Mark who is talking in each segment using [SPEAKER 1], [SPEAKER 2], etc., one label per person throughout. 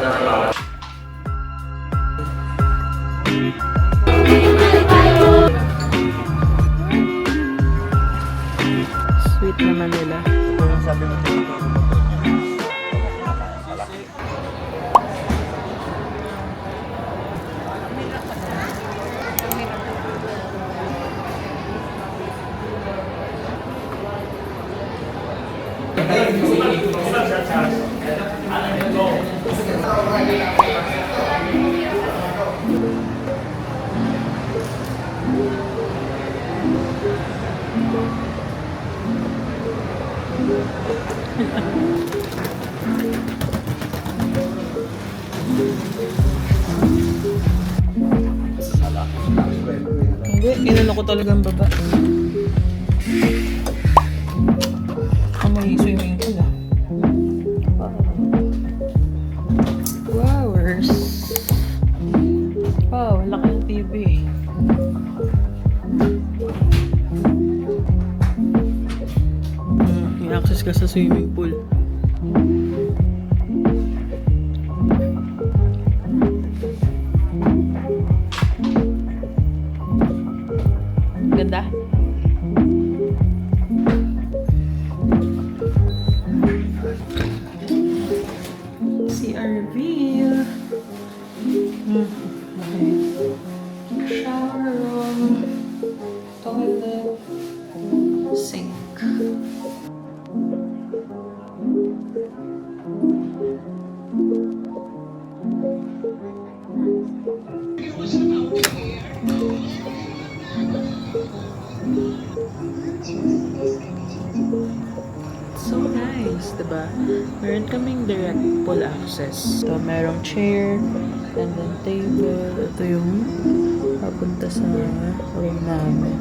[SPEAKER 1] Sweet naman nila.
[SPEAKER 2] Sabi mo
[SPEAKER 1] Hindi, inano ko talagang baba. May swimming pool ah. Flowers. Wow, laki ng TV. May access ka sa swimming pool. Ganda. CRV. Okay. Shower room. Toilet. Sink. So nice, diba? Meron kaming direct pool access. So, merong chair, and then table. Ito yung papunta sa room namin.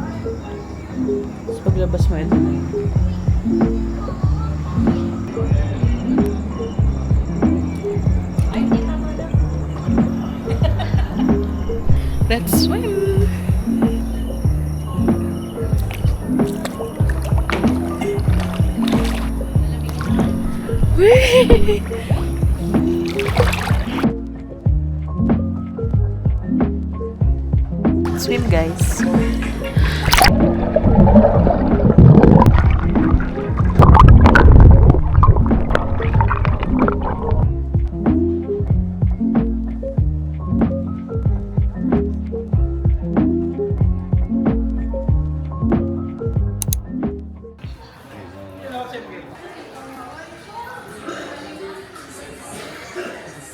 [SPEAKER 1] So, paglabas mo, ito na yun. Let's swim! Swim, guys.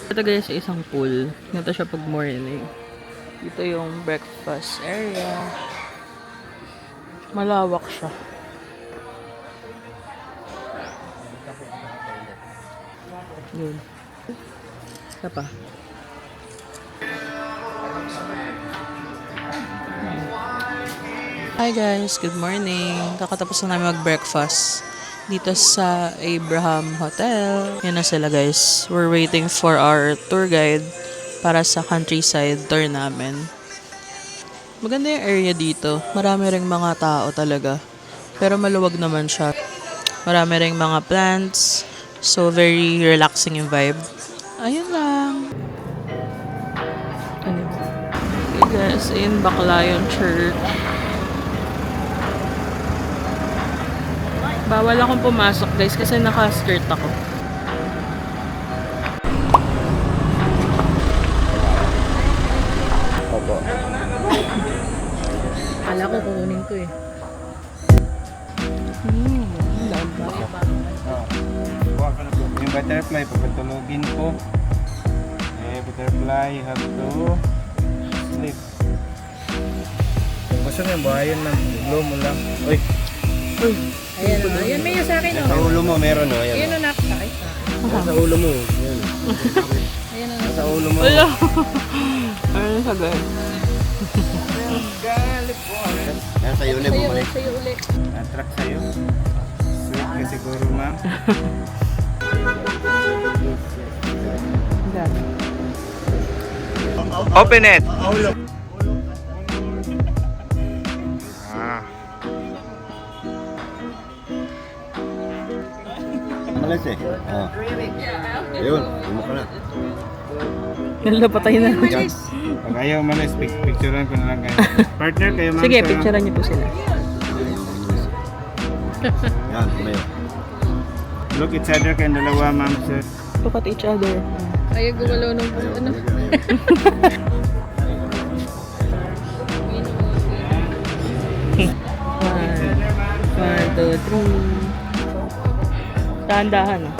[SPEAKER 1] Ito guys, isang pool. Ito siya pag morning. Ito yung breakfast area. Malawak siya. Yun. Isa pa. Hi guys, good morning. Kakatapos na namin mag-breakfast dito sa Abraham Hotel. Yan na sila guys. We're waiting for our tour guide para sa countryside tour namin. Maganda yung area dito. Marami ring mga tao talaga. Pero maluwag naman siya. Marami ring mga plants. So, very relaxing yung vibe. Ayun lang. Okay guys, in Baclayon Church. Bawal akong pumasok guys kasi naka-skirt ako.
[SPEAKER 2] Opo.
[SPEAKER 1] Akala ko kukunin ko eh.
[SPEAKER 2] Kuha ka na po. Yung butterfly, pagkatulogin po. Butterfly, you have to sleep. Basta na yung bahayan lang. Blow mo lang. Uy!
[SPEAKER 1] Uy! Ayan o. Ayan, may sa akin o.
[SPEAKER 2] Sa ulo mo, meron o. Ayan.
[SPEAKER 1] Ayan o, nakasakit.
[SPEAKER 2] Sa ulo mo. Ayan.
[SPEAKER 1] Ayan o.
[SPEAKER 2] Sa ulo mo.
[SPEAKER 1] Wala. Ayun sa guys.
[SPEAKER 2] Yan, sa'yo ulit. Bumalik.
[SPEAKER 1] Sa'yo ulit.
[SPEAKER 2] Attract sa'yo. Sweet ka siguro, ma'am. Open it! Malas eh. Ayun, mo ka na.
[SPEAKER 1] Nala, patay na.
[SPEAKER 2] Pag ayaw umalis, picturean ko na lang kayo. Partner kayo, ma'am.
[SPEAKER 1] Sige,
[SPEAKER 2] sir,
[SPEAKER 1] picturean niyo po sila.
[SPEAKER 3] Yan, tumayo.
[SPEAKER 2] Look each other kayong dalawa, ma'am, sir.
[SPEAKER 1] Look at each other.
[SPEAKER 4] Ayaw gumalaw ng ano.
[SPEAKER 1] One, two, three. Dahan-dahan, ah.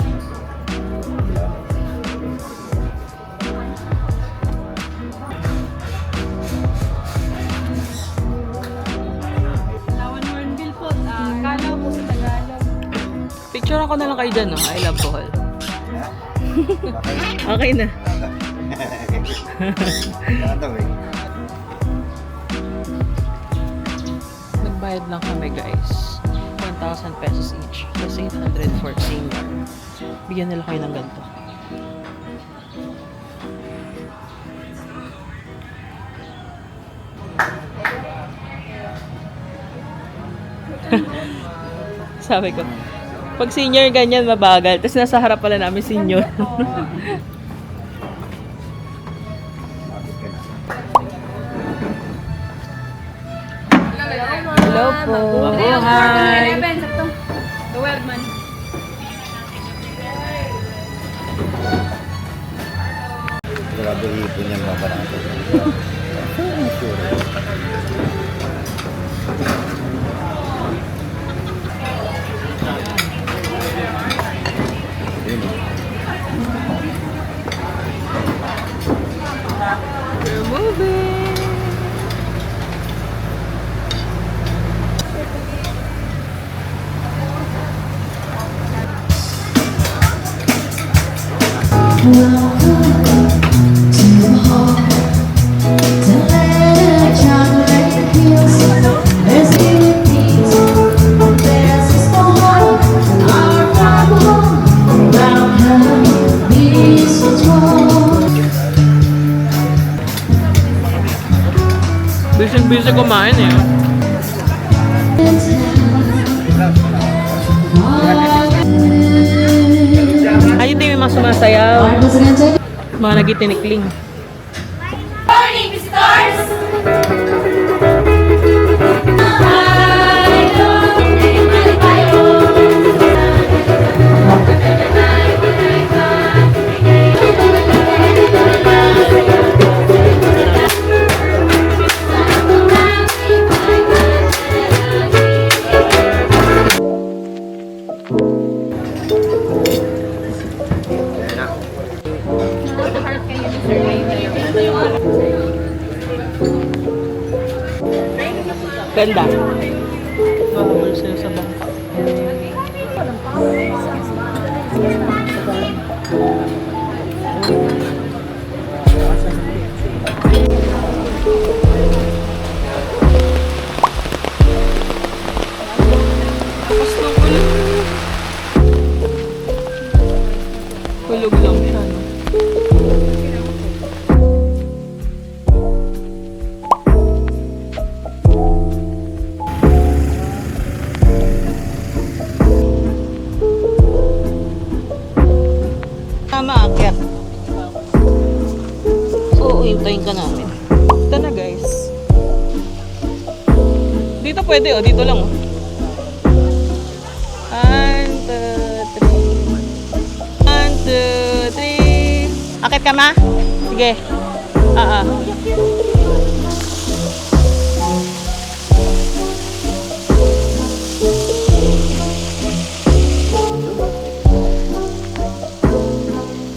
[SPEAKER 4] Lawan Hornbill po. Kalaw po sa Tagalog.
[SPEAKER 1] Picture ako na lang kayo dyan, no? I love Bohol. Okay na. Nagbayad lang kami, guys. 1,000 pesos each. Plus 800 for senior. Bigyan nila kayo ng ganito. Sabi ko, pag senior ganyan, mabagal. Tapos nasa harap pala namin senior. Hello po. Oh, hi.
[SPEAKER 4] The Wildman.
[SPEAKER 3] Sigurado ipon yan baba natin.
[SPEAKER 1] We're moving. Busy kumain eh. Ayun din yung mga sumasayaw. Mga nagitinikling.
[SPEAKER 5] Morning, stars!
[SPEAKER 1] Ganda. Mahabol sila sa bangka. Tapos ng kulog. Kulog lang siya, no? Maakyat. So, hintayin ka namin. Ito na, guys. Dito pwede, oh. Dito lang, oh. 1, 2, 3. 1, 2, 3. Akit ka, ma? Sige.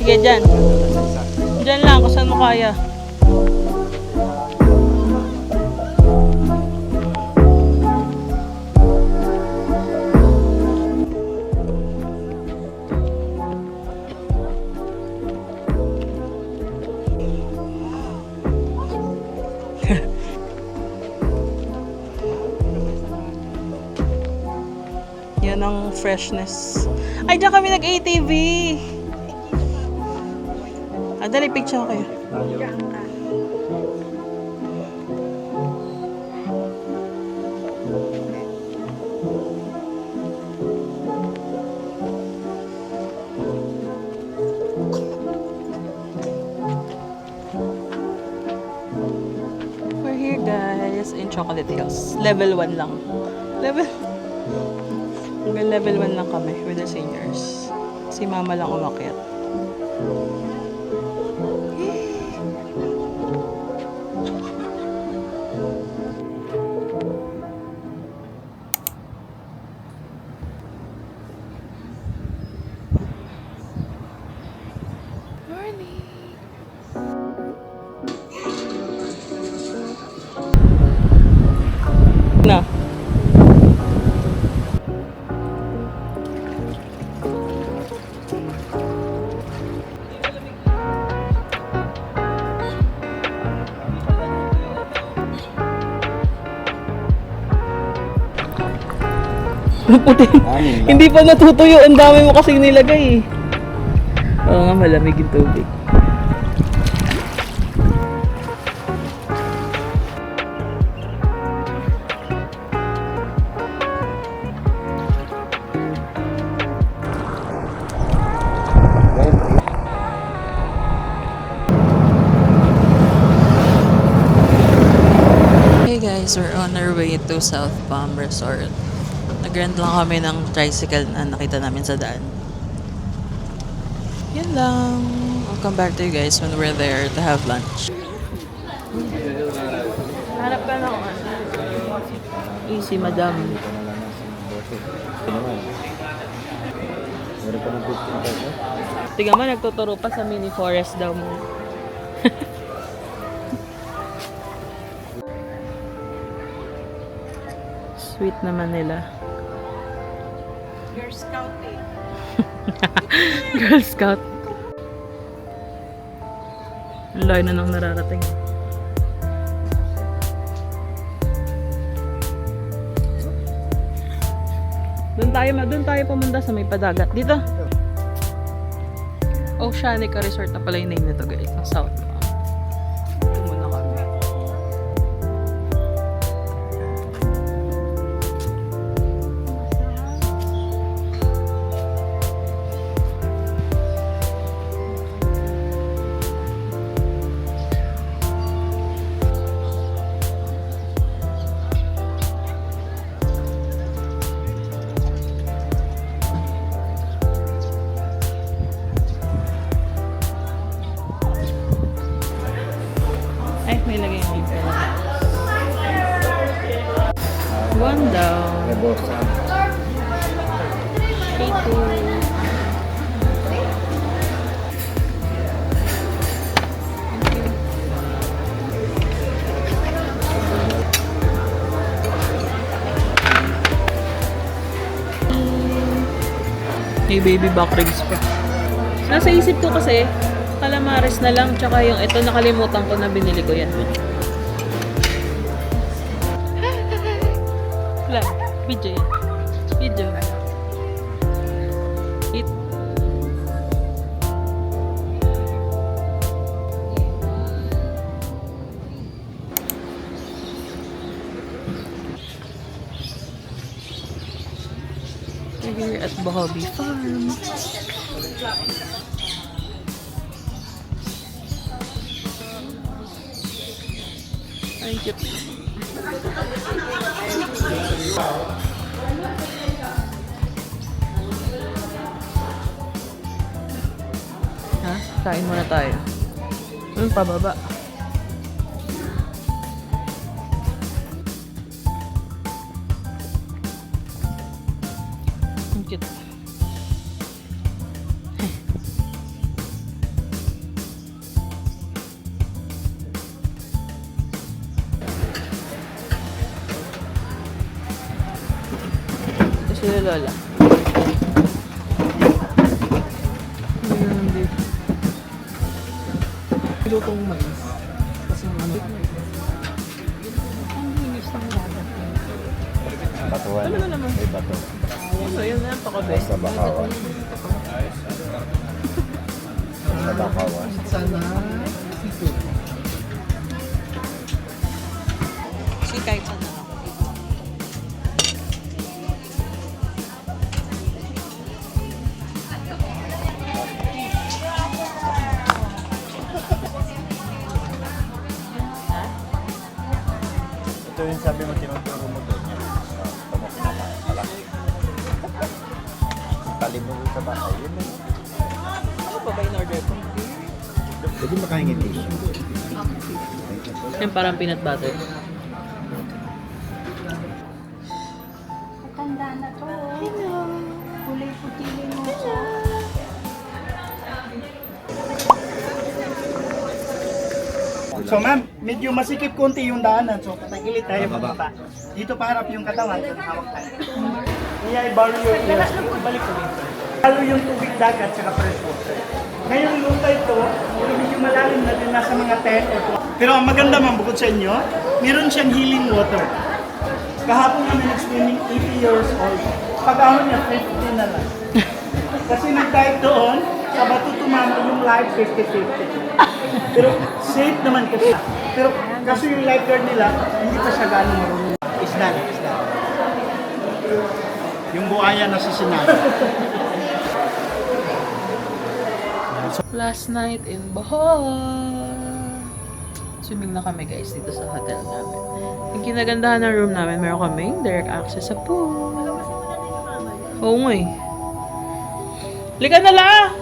[SPEAKER 1] Sige, dyan. Dyan lang, kung saan mo kaya. Yan ang freshness. Ay, dyan kami nag-ATV. Dali, picture kayo. Chocolate Hills. Level 1 lang. Hanggang level 1 lang kami with the seniors. Si mama lang umakyat. Na. Puti. Hindi pa natutuyo. Ang dami mo kasing nilagay eh. Oo nga, malamig yung tubig. Hey guys, we're on our way to South Palm Resort. Nag-rent lang kami ng tricycle na nakita namin sa daan. Yan lang. I'll come back to you guys when we're there to have lunch. Harap ka na ako. Easy, madam.
[SPEAKER 3] Meron pa ng 15 pesos.
[SPEAKER 1] Tingnan mo, nagtuturo pa sa mini forest daw mo. Sweet naman nila.
[SPEAKER 4] You're scouting.
[SPEAKER 1] Girl Scout. Ang layo na nang nararating. Doon tayo pumunta sa may padagat. Dito. Oceanica Resort na pala yung name nito guys. Ng South Palm. Ito muna kami. Ay, may lagay yung link pala. One down.
[SPEAKER 3] Rebosa.
[SPEAKER 1] May baby back ribs pa. Nasa isip ko kasi, calamares na lang, tsaka yung ito nakalimutan ko na binili ko yan. Wala, video yan. Video. Eat. We're here at Bohobi Farm. Ay, cute. Ha? Kain muna tayo. Pababa. Ang cute. Ito sila lola. Lutong mais. Kasi ano?
[SPEAKER 3] Batuan.
[SPEAKER 1] Ano ba naman?
[SPEAKER 3] May bato.
[SPEAKER 1] Ano, yun na pa ko, be.
[SPEAKER 3] Sa Bakawan. Sa Bakawan.
[SPEAKER 1] Kasi kahit saan na lang.
[SPEAKER 3] Ito yung sabi mo, tinuturo mo doon. Ito mo pinapalaki. Tali mo sa bahay. Yun na.
[SPEAKER 1] Ano pa ba in order ko?
[SPEAKER 3] Pwede makahingi tissue.
[SPEAKER 1] Yung parang peanut butter.
[SPEAKER 4] Matanda na to. Hello. Kulay puti mo siya.
[SPEAKER 6] So ma'am, medyo masikip konti yung daanan. So patagilid tayo baba. Dito paharap yung katawan. So hawak tayo. Kaya i-borrow your ears. Balik ko dito. Lalo yung tubig dagat sa fresh water. Ngayon yung lupa ito, medyo malalim na din nasa mga 10 or 12. Pero ang maganda ma'am, bukod sa inyo, meron siyang healing water. Kahapon kami nag-swimming 80 years old. Pag-ahon niya, 50 na lang. Kasi nag-dive doon, sa Batutu ma'am, yung life 50-50. Pero safe naman kasi. Pero kasi yung lifeguard nila, hindi pa siya gano'ng marunong. Isda. Yung buhaya na sa sinay.
[SPEAKER 1] Last night in Bohol. Swimming na kami guys dito sa hotel namin. Yung kinagandahan ng room namin, meron kaming direct access sa pool. Oo nga eh. Liga na la!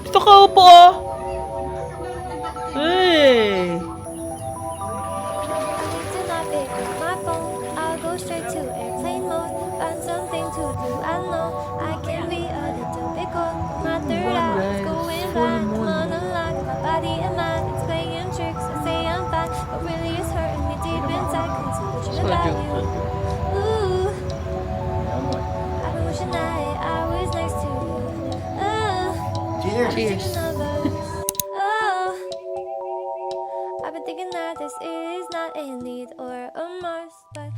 [SPEAKER 1] Dito ka upo oh! Hey!
[SPEAKER 5] To not pick up my phone, I'll go straight to airplane mode. Find something to do. I know I can be a little bit cold. My third eye is going blind. I'm on a lock. My body and mind, it's playing tricks. I say I'm fine, but really it's hurting me deep inside. Cause I'm wishing about you. Ooh, I've been wishing I was next to you.
[SPEAKER 1] Cheers!
[SPEAKER 5] Oh, I've been thinking that this is not a need or a must, but